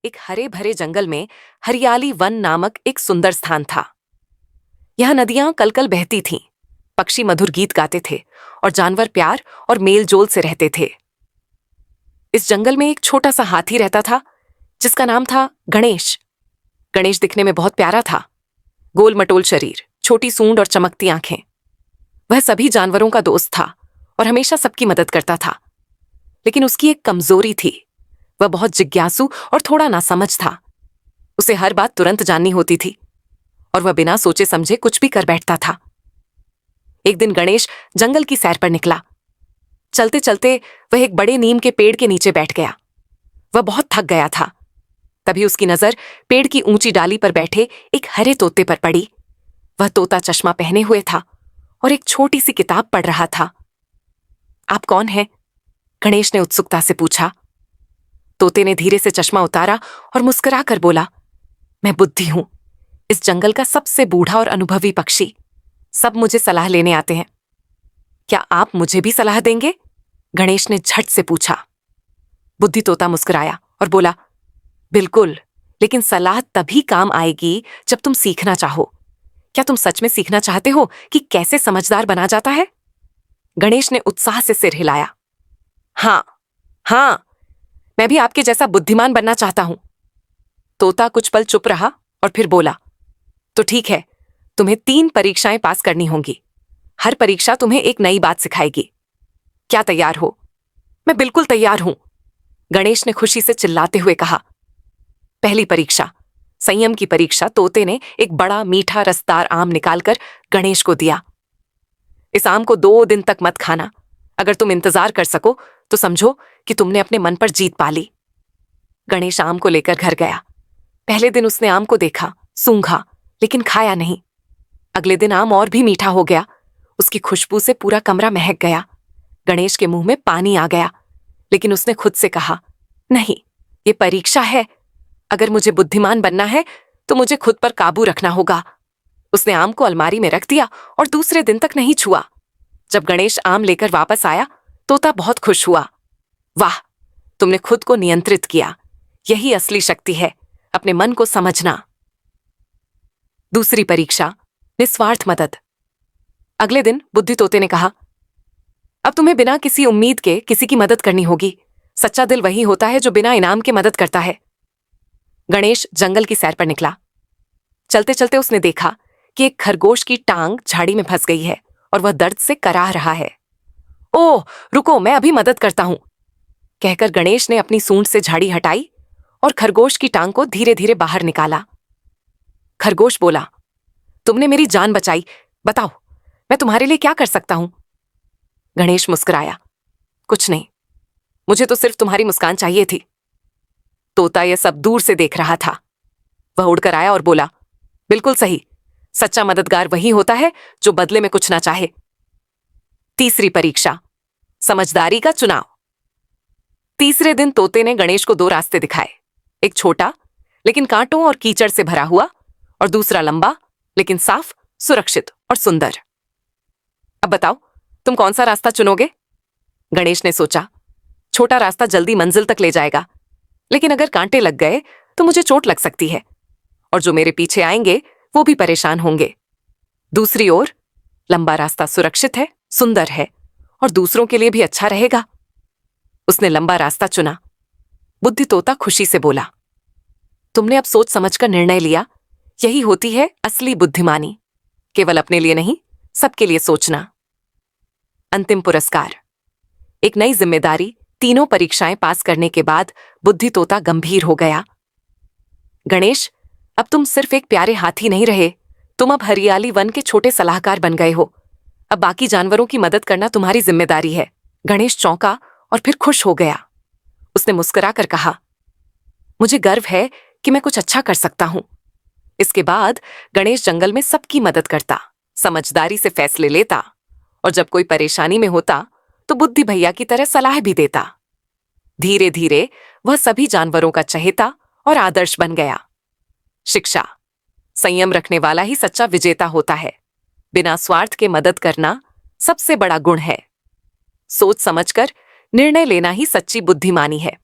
एक हरे भरे जंगल में हरियाली वन नामक एक सुंदर स्थान था। यहाँ नदियां कलकल बहती थीं, पक्षी मधुर गीत गाते थे और जानवर प्यार और मेल जोल से रहते थे। इस जंगल में एक छोटा सा हाथी रहता था जिसका नाम था गणेश। गणेश दिखने में बहुत प्यारा था, गोल मटोल शरीर, छोटी सूंड और चमकती आंखें। वह सभी जानवरों का दोस्त था और हमेशा सबकी मदद करता था। लेकिन उसकी एक कमजोरी थी, वह बहुत जिज्ञासु और थोड़ा नासमझ था। उसे हर बात तुरंत जाननी होती थी और वह बिना सोचे समझे कुछ भी कर बैठता था। एक दिन गणेश जंगल की सैर पर निकला। चलते चलते वह एक बड़े नीम के पेड़ के नीचे बैठ गया। वह बहुत थक गया था। तभी उसकी नजर पेड़ की ऊंची डाली पर बैठे एक हरे तोते पर पड़ी। वह तोता चश्मा पहने हुए था और एक छोटी सी किताब पढ़ रहा था। आप कौन हैं? गणेश ने उत्सुकता से पूछा। तोते ने धीरे से चश्मा उतारा और मुस्कुरा कर बोला, मैं बुद्धि हूं, इस जंगल का सबसे बूढ़ा और अनुभवी पक्षी। सब मुझे सलाह लेने आते हैं। क्या आप मुझे भी सलाह देंगे? गणेश ने झट से पूछा। बुद्धि तोता मुस्कुराया और बोला, बिल्कुल, लेकिन सलाह तभी काम आएगी जब तुम सीखना चाहो। क्या तुम सच में सीखना चाहते हो कि कैसे समझदार बना जाता है? गणेश ने उत्साह से सिर हिलाया। हाँ, मैं भी आपके जैसा बुद्धिमान बनना चाहता हूं। तोता कुछ पल चुप रहा और फिर बोला, तो ठीक है, तुम्हें 3 परीक्षाएं पास करनी होंगी। हर परीक्षा तुम्हें एक नई बात सिखाएगी। क्या तैयार हो? मैं बिल्कुल तैयार हूं, गणेश ने खुशी से चिल्लाते हुए कहा। पहली परीक्षा, संयम की परीक्षा। तोते ने एक बड़ा मीठा रसदार आम निकालकर गणेश को दिया। इस आम को 2 दिन तक मत खाना। अगर तुम इंतजार कर सको तो समझो कि तुमने अपने मन पर जीत पा ली। गणेश आम को लेकर घर गया। पहले दिन उसने आम को देखा, सूंघा, लेकिन खाया नहीं। अगले दिन आम और भी मीठा हो गया। उसकी खुशबू से पूरा कमरा महक गया। गणेश के मुंह में पानी आ गया, लेकिन उसने खुद से कहा, नहीं, ये परीक्षा है। अगर मुझे बुद्धिमान बनना है तो मुझे खुद पर काबू रखना होगा। उसने आम को अलमारी में रख दिया और दूसरे दिन तक नहीं छुआ। जब गणेश आम लेकर वापस आया, तोता बहुत खुश हुआ। वाह, तुमने खुद को नियंत्रित किया। यही असली शक्ति है, अपने मन को समझना। दूसरी परीक्षा, निस्वार्थ मदद। अगले दिन बुद्धि तोते ने कहा, अब तुम्हें बिना किसी उम्मीद के किसी की मदद करनी होगी। सच्चा दिल वही होता है जो बिना इनाम के मदद करता है। गणेश जंगल की सैर पर निकला। चलते चलते उसने देखा कि एक खरगोश की टांग झाड़ी में फंस गई है और वह दर्द से कराह रहा है। ओह, रुको, मैं अभी मदद करता हूं, कहकर गणेश ने अपनी सूंड से झाड़ी हटाई और खरगोश की टांग को धीरे धीरे बाहर निकाला। खरगोश बोला, तुमने मेरी जान बचाई। बताओ, मैं तुम्हारे लिए क्या कर सकता हूं? गणेश मुस्कुराया, कुछ नहीं, मुझे तो सिर्फ तुम्हारी मुस्कान चाहिए थी। तोता यह सब दूर से देख रहा था। वह उड़कर आया और बोला, बिल्कुल सही, सच्चा मददगार वही होता है जो बदले में कुछ ना चाहे। तीसरी परीक्षा, समझदारी का चुनाव। तीसरे दिन तोते ने गणेश को 2 रास्ते दिखाए। एक छोटा लेकिन कांटों और कीचड़ से भरा हुआ और दूसरा लंबा लेकिन साफ, सुरक्षित और सुंदर। अब बताओ, तुम कौन सा रास्ता चुनोगे? गणेश ने सोचा, छोटा रास्ता जल्दी मंजिल तक ले जाएगा, लेकिन अगर कांटे लग गए तो मुझे चोट लग सकती है और जो मेरे पीछे आएंगे वो भी परेशान होंगे। दूसरी ओर, लंबा रास्ता सुरक्षित है, सुंदर है और दूसरों के लिए भी अच्छा रहेगा। उसने लंबा रास्ता चुना। बुद्धि तोता खुशी से बोला, तुमने अब सोच समझकर निर्णय लिया। यही होती है असली बुद्धिमानी, केवल अपने लिए नहीं, सबके लिए सोचना। अंतिम पुरस्कार, एक नई जिम्मेदारी। 3 परीक्षाएं पास करने के बाद बुद्धि तोता गंभीर हो गया। गणेश, अब तुम सिर्फ एक प्यारे हाथी नहीं रहे, तुम अब हरियाली वन के छोटे सलाहकार बन गए हो। अब बाकी जानवरों की मदद करना तुम्हारी जिम्मेदारी है। गणेश चौंका और फिर खुश हो गया। उसने मुस्कुराकर कहा, मुझे गर्व है कि मैं कुछ अच्छा कर सकता हूं। इसके बाद गणेश जंगल में सबकी मदद करता, समझदारी से फैसले लेता और जब कोई परेशानी में होता तो बुद्धि भैया की तरह सलाह भी देता। धीरे धीरे वह सभी जानवरों का चहेता और आदर्श बन गया। शिक्षा, संयम रखने वाला ही सच्चा विजेता होता है। बिना स्वार्थ के मदद करना सबसे बड़ा गुण है। सोच समझकर निर्णय लेना ही सच्ची बुद्धिमानी है।